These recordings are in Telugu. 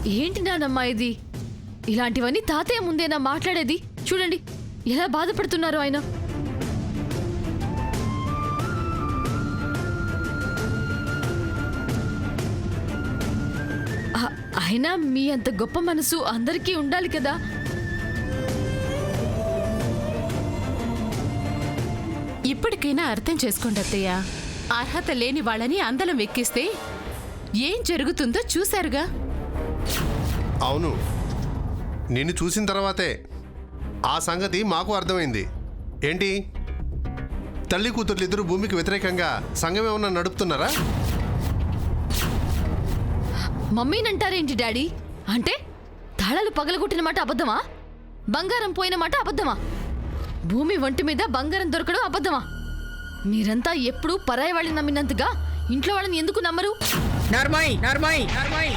ఏంటి నానమ్మా ఇది? ఇలాంటివన్నీ తాతయ్య ముందేనా మాట్లాడేది? చూడండి ఎలా బాధపడుతున్నారు ఆయన. అయినా మీ అంత గొప్ప మనసు అందరికీ ఉండాలి కదా. ఇప్పటికైనా అర్థం చేసుకోండి అత్తయ్య. అర్హత లేని వాళ్ళని అందలం ఎక్కిస్తే ఏం జరుగుతుందో చూశారుగా. అవును, నిన్ను చూసిన తర్వాతే ఆ సంగతి మాకు అర్థమైంది. ఏంటి, తల్లి కూతుర్లు ఇద్దరు భూమికి వ్యతిరేకంగా సంఘం ఏమన్నా నడుపుతున్నారా? మమ్మీనంటారేంటి డాడీ? అంటే తాళాలు పగలగొట్టిన మాట అబద్ధమా? బంగారం పోయిన మాట అబద్ధమా? భూమి ఒంటి మీద బంగారం దొరకడం అబద్ధమా? మీరంతా ఎప్పుడు పరాయి వాళ్ళని నమ్మినంతగా ఇంట్లో వాళ్ళని ఎందుకు నమ్మరు? నర్మాయ్ నర్మాయ్ నర్మాయ్,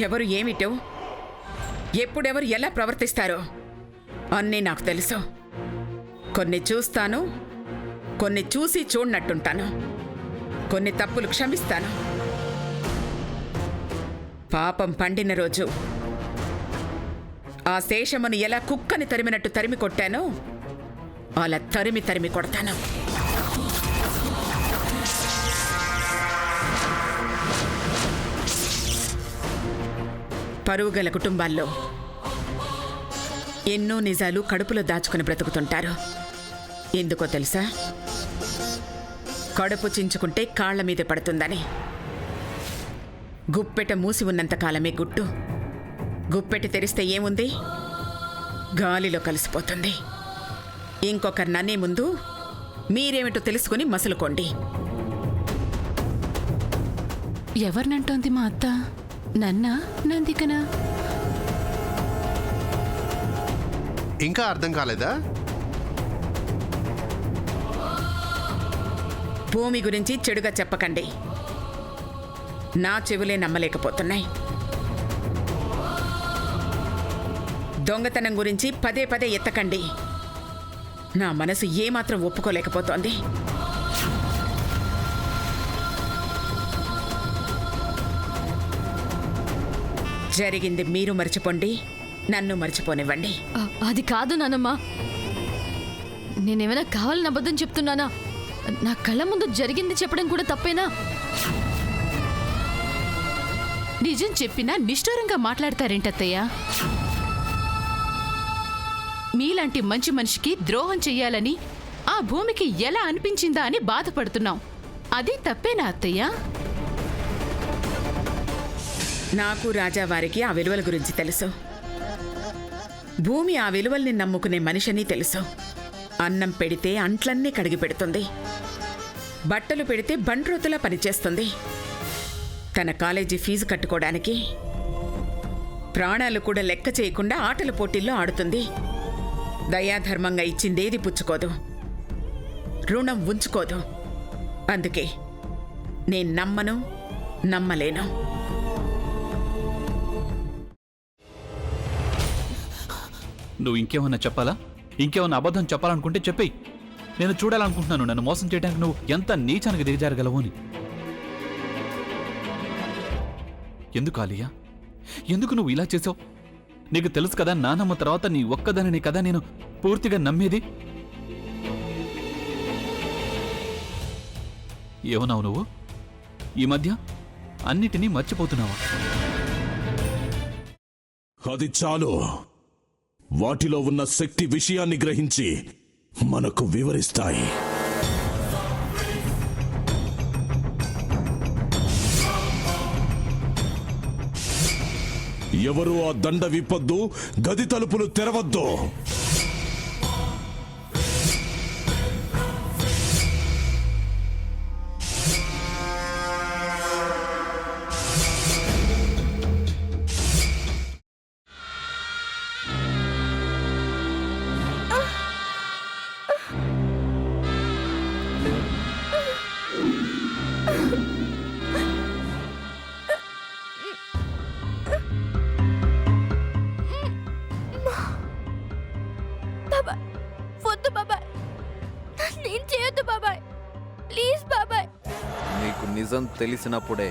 ఎవరు ఏమిటో ఎప్పుడెవరు ఎలా ప్రవర్తిస్తారో అన్నీ నాకు తెలుసు. కొన్ని చూస్తాను, కొన్ని చూసి చూడనట్టుంటాను, కొన్ని తప్పులు క్షమిస్తాను. పాపం పండిన రోజు ఆ శేషమును ఎలా కుక్కని తరిమినట్టు తరిమి కొట్టానో అలా తరిమి తరిమి కొడతాను. పరువుగల కుటుంబాల్లో ఎన్నో నిజాలు కడుపులో దాచుకుని బ్రతుకుతుంటారు. ఎందుకో తెలుసా? కడుపు చించుకుంటే కాళ్ల మీద పడుతుందని. గుప్పెట మూసి ఉన్నంతకాలమే గుట్టు. గుప్పెట తెరిస్తే ఏముంది? గాలిలో కలిసిపోతుంది. ఇంకొకరు నన్నే ముందు మీరేమిటో తెలుసుకుని మసులుకోండి. ఎవరినంటోంది మా అత్త? నన్నా, నందికనా? ఇంకా అర్థం కాలేదా? భూమి గురించి చెడుగా చెప్పకండి. నా చెవులే నమ్మలేకపోతున్నాయి. దొంగతనం గురించి పదే పదే ఎత్తకండి. నా మనసు ఏమాత్రం ఒప్పుకోలేకపోతోంది. జరిగింది మీరు మర్చిపోండి, నన్ను మర్చిపోనివ్వండి. అది కాదు నానమ్మా, నేనేమైనా కావాలని అబద్ధం చెప్తున్నానా? నా కళ్ళ ముందు జరిగింది చెప్పడం కూడా తప్పేనా? నిజం చెప్పినా నిష్ఠూరంగా మాట్లాడతారేంటత్తయ్య? మీలాంటి మంచి మనిషికి ద్రోహం చెయ్యాలని ఆ భూమికి ఎలా అనిపించిందా అని బాధపడుతున్నాం. అది తప్పేనా అత్తయ్య? నాకు రాజావారికి ఆ విలువల గురించి తెలుసు. భూమి ఆ విలువల్ని నమ్ముకునే మనిషిని తెలుసు. అన్నం పెడితే అంట్లన్నీ కడిగి పెడుతుంది, బట్టలు పెడితే బంట్రోతులా పనిచేస్తుంది. తన కాలేజీ ఫీజు కట్టుకోవడానికి ప్రాణాలు కూడా లెక్క చేయకుండా ఆటల పోటీల్లో ఆడుతుంది. దయాధర్మంగా ఇచ్చిందేది పుచ్చుకోదు, రుణం ఉంచుకోదు. అందుకే నేను నమ్మను, నమ్మలేను. నువ్వు ఇంకేమన్నా చెప్పాలా? ఇంకేమన్నా అబద్ధం చెప్పాలనుకుంటే చెప్పేయి. నేను చూడాలనుకుంటున్నాను నన్ను మోసం చేయడానికి నువ్వు ఎంత నీచానికి దిగజారగలవు అని. ఎందుకు ఆలియా, ఎందుకు నువ్వు ఇలా చేసావు? నీకు తెలుసు కదా నానమ్మ తర్వాత నీ ఒక్కదానిని కదా నేను పూర్తిగా నమ్మేది. ఏమన్నావు నువ్వు? ఈ మధ్య అన్నిటినీ మర్చిపోతున్నావా? అది చాలు. వాటిలో ఉన్న శక్తి విషయాన్ని గ్రహించి మనకు వివరిస్తాయి. ఎవరు ఆ దండ విప్పొద్దు, గది తలుపులు తెరవద్దు. వద్దు బాబాయ్, నేను చేయొద్దు బాబాయ్, ప్లీజ్ బాబాయ్. నీకు నిజం తెలిసినప్పుడే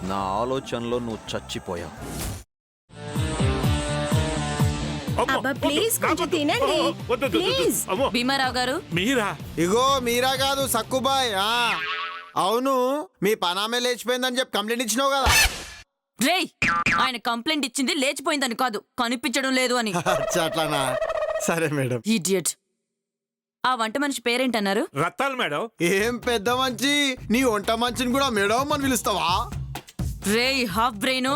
నా ఆలోచనలో నువ్వు చచ్చిపోయావు. అబ్బా ప్లీజ్ కొంచెం తినండి ప్లీజ్. భీమారావు గారు మీరా? ఇగో మీరా కాదు సక్కుబాయ్. అవును, మీ పనామే లేచిపోయిందని చెప్పి కంప్లైంట్ ఇచ్చినావు కదా. రేయ్, ఆయన కంప్లైంట్ ఇచ్చింది లేచిపోయిందని కాదు, కనిపించడం లేదు అని. అట్లానా? సరే మేడం. ఇడియట్. ఆ వంట మనిషి పేరేంటన్నారు? రత్తాలు మేడం. ఏం పెద్ద మంచి, నీ వంట మంచిని కూడా మేడం అని పిలుస్తావా? రేయ్ హాఫ్ బ్రెయిన్,